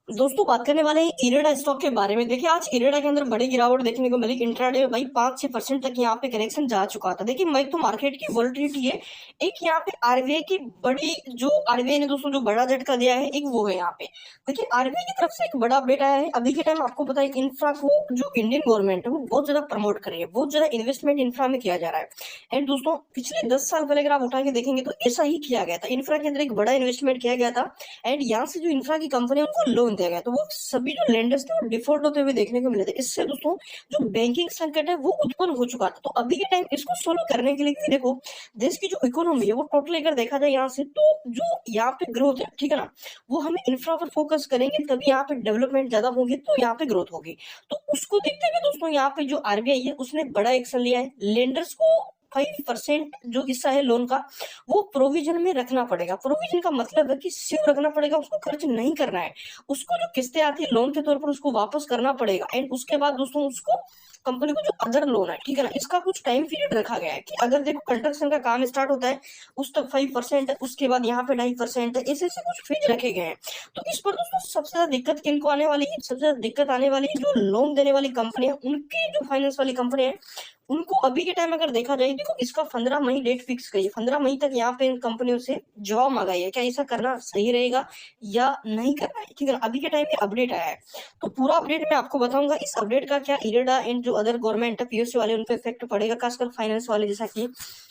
दोस्तों बात करने वाले हैं इरेडा स्टॉक के बारे में। देखिए आज इरेडा के अंदर बड़ी गिरावट देखने को मिली। इंट्राडे में भाई 5-6% तक यहाँ पे करेक्शन जा चुका था। देखिए मैं तो मार्केट की वोलेटिलिटी है, एक यहाँ पे आरबीआई की बड़ी जो आरबीआई ने दोस्तों जो बड़ा झटका दिया है एक वो है यहाँ पे। देखिए आरबीआई की तरफ से एक बड़ा अपडेट आया है। अभी के टाइम आपको पता है इंफ्रा को जो इंडियन गवर्नमेंट है वो बहुत ज्यादा प्रमोट कर रही है, बहुत ज्यादा इन्वेस्टमेंट इंफ्रा में किया जा रहा है। एंड दोस्तों पिछले 10 साल पहले अगर आप उठा के देखेंगे तो ऐसा ही किया गया था, इंफ्रा के अंदर एक बड़ा इन्वेस्टमेंट किया गया था। एंड यहाँ से जो इंफ्रा की कंपनी है उनको लोन दिया गया, तो वो सभी जो लेंडर्स थे वो डिफॉल्ट होते हुए देखने को मिले थे। इससे दोस्तों जो बैंकिंग संकट है वो उत्पन्न हो चुका था। तो अभी के टाइम इसको सोल्व करने के लिए देखो देश की जो इकोनॉमी है वो टोटल अगर देखा जाए यहाँ से, तो जो यहाँ पे ग्रोथ है ठीक है ना, वो हमें इंफ्रा पर फोकस करेंगे तभी यहाँ पे डेवलपमेंट ज्यादा होगी, तो यहाँ पे ग्रोथ होगी। तो उसको देखते हुए दोस्तों यहाँ पे जो आरबीआई है उसने बड़ा एक्शन लिया है। लेंडर्स को 5% जो हिस्सा है लोन का वो प्रोविजन में रखना पड़ेगा। प्रोविजन का मतलब है कि सेव रखना पड़ेगा, उसको खर्च नहीं करना है। उसको जो किस्तें आती है लोन के तौर पर उसको वापस करना पड़ेगा। एंड उसके बाद दोस्तों उसको कंपनी को जो अदर लोन है ठीक है ना, इसका कुछ टाइम पीरियड रखा गया है कि अगर देखो कंस्ट्रक्शन का काम स्टार्ट होता है उस तक 5% है, उसके बाद यहाँ पे 2.5% है, ऐसे ऐसे कुछ फीस रखे गए हैं। तो इस पर दोस्तों सबसे ज्यादा दिक्कत किनको आने वाली है? सबसे ज्यादा दिक्कत आने वाली है जो लोन देने वाली कंपनी है, उनकी जो फाइनेंस वाली कंपनी है उनको। अभी के टाइम अगर देखा जाए देखो इसका 15 मई डेट फिक्स करी है, 15 मई तक यहाँ पे इन कंपनियों से जवाब मांगा है क्या ऐसा करना सही रहेगा या नहीं करना है, ठीक है ना। अभी के टाइम में अपडेट आया है तो पूरा अपडेट मैं आपको बताऊंगा। इस अपडेट का क्या इरेडा एंड जो अदर गवर्नमेंट है पीओसी वाले उन पे इफेक्ट पड़ेगा, खासकर फाइनेंस वाले, जैसा कि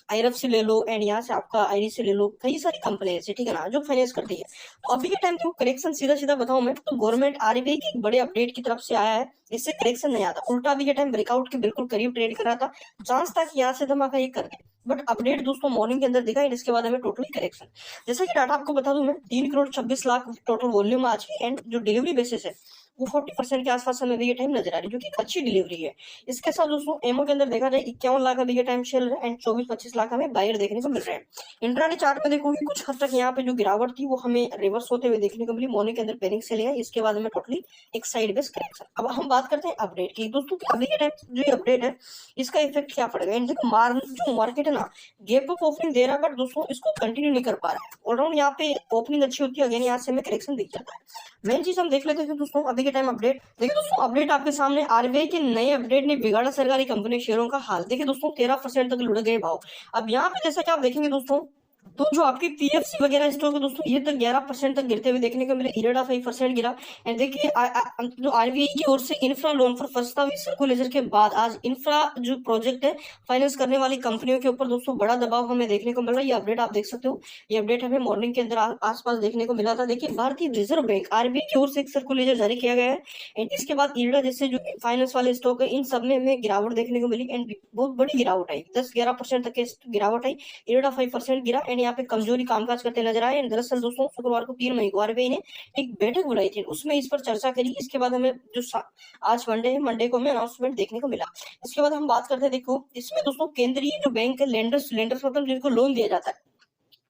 आईरफ से ले लो एंड यहाँ से आपका आईडी से ले लो, कई सारी कंपनी है ठीक है ना जो फाइनेंस करती है। तो अभी के टाइम देखो करेक्शन सीधा सीधा बताऊं मैं तो गवर्नमेंट आरबीआई की एक बड़े अपडेट की तरफ से आया है, इससे करेक्शन नहीं आता, उल्टा अभी के टाइम ब्रेकआउट के बिल्कुल करीब ट्रेड कर रहा था। चांस था कि यहाँ से धमाका ये कर दे, बट अपडेट दोस्तों मॉर्निंग के अंदर दिखा है, इसके बाद हमें टोटली करेक्शन। जैसा कि डाटा आपको बता दूं मैं, 3 करोड़ 26 लाख टोटल वॉल्यूम आज की। एंड जो डिलीवरी बेसिस है वो 40% के आसपास हमें अभी ये टाइम नजर आ रही है, जो कि अच्छी डिलीवरी है। इसके साथ दोस्तों एमओ के अंदर देखा जाए 51 लाख अभी के टाइम शेल है एंड 24-25 लाख हमें बायर देखने को मिल रहे हैं। इंट्राडे चार्ट में देखोगे कुछ हद तक यहाँ पे जो गिरावट थी वो हमें रिवर्स होते हुए देखने को मिली। मॉर्निंग के अंदर पेनिंग से लिया, इसके बाद हमें टोटली एक साइड बेस करेक्शन। अब हम बात करते हैं अपडेट की दोस्तों कि अभी के टाइम जो अपडेट है इसका इफेक्ट क्या पड़ेगा। एंड देखो जो मार्केट है ना गैप अप ओपनिंग दे रहा है, बट दोस्तों इसको कंटिन्यू नहीं कर पा रहा है। ऑलराउंड यहाँ पे ओपनिंग अच्छी होती है, अगेन यहाँ से हमें करेक्शन दिख जाता है। मेन चीज हम देख लेते हैं दोस्तों अभी के टाइम अपडेट। देखिए दोस्तों अपडेट आपके सामने, आरबीआई के नए अपडेट ने बिगाड़ा सरकारी कंपनी शेयरों का हाल। देखिए दोस्तों 13% तक लुढ़क गए भाव। अब यहाँ पे जैसा कि आप देखेंगे दोस्तों, तो जो आपकी पीएफसी वगैरह स्टॉक है दोस्तों ये तक 11% तक गिरते हुए देखने को मिले। इरेडा 5% गिरा। एंड देखिए जो आरबीआई की ओर से इंफ्रा लोन पर प्रस्तावित सर्कुलेशन के बाद आज इंफ्रा जो प्रोजेक्ट है फाइनेंस करने वाली कंपनियों के ऊपर दोस्तों बड़ा दबाव हमें देखने को मिल रहा है। ये अपडेट आप देख सकते हो, ये अपडेट हमें मॉर्निंग के अंदर आसपास देखने को मिला था। देखिए भारतीय रिजर्व बैंक आरबीआई की ओर से एक सर्कुलेशन जारी किया गया है। एंड इसके बाद इरेडा जैसे जो फाइनेंस वाले स्टॉक है इन सब में हमें गिरावट देखने को मिली। एंड बहुत बड़ी गिरावट आई, 10-11% तक की गिरावट आई। इरेडा 5% गिरा। एंड यहाँ पे कमजोरी कामकाज करते नजर आए। एंड दरअसल दोस्तों शुक्रवार को 3 मई को आरबीआई ने एक बैठक बुलाई थी, उसमें इस पर चर्चा करी। इसके बाद हमें जो आज मंडे है, मंडे को हमें अनाउंसमेंट देखने को मिला। इसके बाद हम बात करते हैं, देखो इसमें दोस्तों केंद्रीय जो बैंक है लेंडर्स लेंडर्स मतलब जिनको लोन दिया जाता है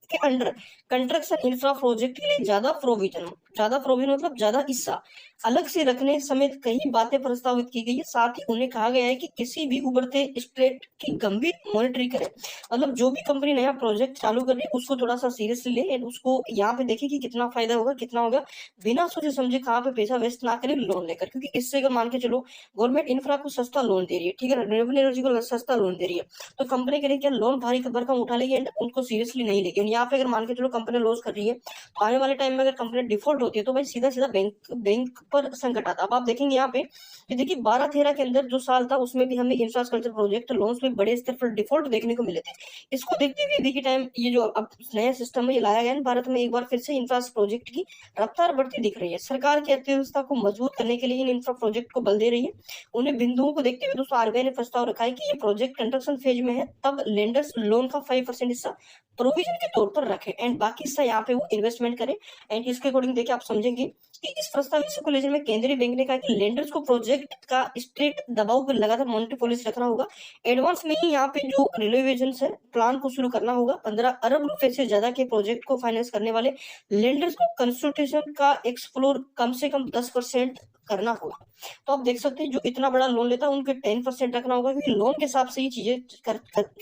के अंडर कंस्ट्रक्शन इंफ्रा प्रोजेक्ट के लिए ज्यादा प्रोविजन मतलब ज्यादा हिस्सा अलग से रखने समेत कई बातें प्रस्तावित की गई है। साथ ही उन्हें कहा गया है कि किसी भी उभरते स्टेट की गंभीर मॉनिटरिंग करें। मतलब जो भी कंपनी नया प्रोजेक्ट चालू कर रही है उसको थोड़ा सा सीरियसली ले एंड उसको यहाँ पे देखे कि कितना फायदा होगा कितना होगा, बिना सोचे समझे कहाँ पे पैसा वेस्ट ना करे लोन लेकर। क्योंकि इससे अगर मान के चलो गवर्नमेंट इंफ्रा को सस्ता लोन दे रही है ठीक है, रिन्यूएबल एनर्जी को सस्ता लोन दे रही है, तो कंपनी करेगी क्या, लोन भारी भरकम उठा लेगी एंड उनको सीरियसली नहीं लेगी। यहाँ पे अगर मान के चलो कंपनी लॉस कर रही है तो आने वाले टाइम में अगर कंपनी डिफॉल्ट होती है तो भाई सीधा सीधा बैंक बैंक पर संकट आता है। अब आप देखेंगे यहाँ पे कि देखिए 12-13 के अंदर जो साल था उसमें भी हमें इंफ्रास्ट्रक्चर प्रोजेक्ट लोन्स में बड़े स्तर पर डिफॉल्ट देखने को मिले थे। इसको देखते हुए देखिए टाइम ये जो अब नया सिस्टम है ये लाया गया है भारत में, एक बार फिर से इंफ्रा प्रोजेक्ट की रफ्तार बढ़ती दिख रही है। सरकार की अर्थव्यवस्था को मजबूत करने के लिए इन इंफ्रा प्रोजेक्ट को बल दे रही है। उन्हें बिंदुओं को देखते हुए दोस्तों आरबीआई ने प्रस्ताव रखा है कि ये प्रोजेक्ट कंस्ट्रक्शन फेज में है तब लेंडर्स लोन का 5% हिस्सा प्रोविजन के तौर पर रखे एंड बाकी हिस्सा यहाँ पे वो इन्वेस्टमेंट करे। एंड इसके अकॉर्डिंग देखिए आप समझेंगे कि इस प्रस्तावित सर्कुलेशन में केंद्रीय बैंक ने कहा कि लेंडर्स को प्रोजेक्ट का स्ट्रिक्ट दबाव पर लगातार मॉनिटरी पॉलिसी रखना होगा। एडवांस में ही यहाँ पे जो रिनोवेशन है प्लान को शुरू करना होगा। 15 अरब रुपए से ज्यादा के प्रोजेक्ट को फाइनेंस करने वाले लेंडर्स को कंसल्टेशन का एक्सप्लोर कम से कम 10% करना होगा। तो आप देख सकते हैं जो इतना बड़ा लोन लेता है उनके 10% रखना होगा, क्योंकि लोन के हिसाब से ये चीजें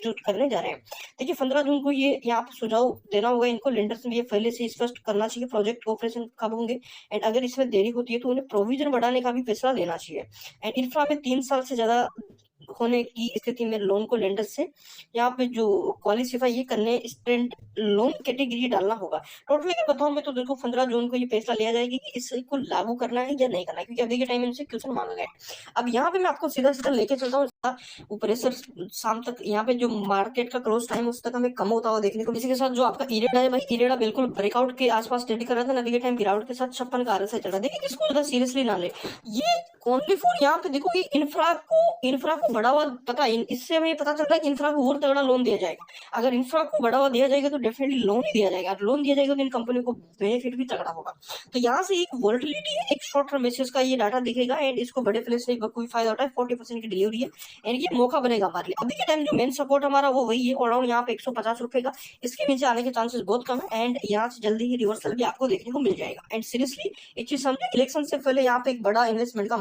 जो करने जा रहे हैं। देखिए 15 जून को ये यहाँ पे सुझाव देना होगा इनको, लेंडर्स में ये पहले से स्पष्ट करना चाहिए प्रोजेक्ट ऑपरेशन कब होंगे एंड अगर इसमें देरी होती है तो उन्हें प्रोविज़न बढ़ाने का भी फैसला लेना चाहिए। एंड इंफ्रा में 3 साल से ज़्यादा होने की स्थिति में लोन को लेंडर से यहाँ पे जो क्वालिफ़ाई ये करने स्टूडेंट लोन कैटेगरी डालना होगा। टोटली अगर बताऊँ मैं तो देखो 15 जून को ये फैसला लिया जाएगा कि इसको लागू करना है या नहीं करना है, क्योंकि अभी के टाइम में इनसे क्वेश्चन मांगा गया है। अब यहाँ पे मैं आपको सीधा-सीधा लेके चलता हूँ ऊपर सर शाम तक यहाँ पे जो मार्केट का क्लोज़ टाइम उस तक हमें कम होता हुआ देखने को। इसी के साथ जो आपका इरेडा है भाई, इरेडा बिल्कुल ब्रेकआउट के आस-पास ट्रेड कर रहा था ना, अभी के टाइम गिरावट के साथ 56 का आरएसआई चल रहा है। देखिए इसको ज़्यादा सीरियसली ना लें। ये ओनली फॉर यहाँ पे देखो ये इंफ्रा को बढ़ावा पता है, इससे हमें पता चल रहा है कि इंफ्रा को और तगड़ा लोन दिया जाएगा। अगर इंफ्रा को बढ़ावा दिया जाएगा तो डेफिनेटली लोन ही दिया जाएगा। लोन दिया जाएगा तो इन कंपनियों को बेनिफिट भी तगड़ा होगा। तो यहाँ से एक वोलेटिलिटी है, एक शॉर्ट टर्म बेसिस का ये डाटा दिखेगा एंड इसको बड़े प्लेस से कोई फायदा होता है। 40% की डिलीवरी है एंड ये मौका बनेगा हमारे लिए। अभी के टाइम जो मेन सपोर्ट हमारा वो वही है अराउंड यहाँ पे 150 रुपए का। इसके नीचे आने के चांसेस बहुत कम है एंड यहाँ से जल्दी ही रिवर्सल भी आपको देखने को मिल जाएगा। एंड सीरियसली एक चीज समझे, इलेक्शन से पहले यहाँ पे एक बड़ा इन्वेस्टमेंट का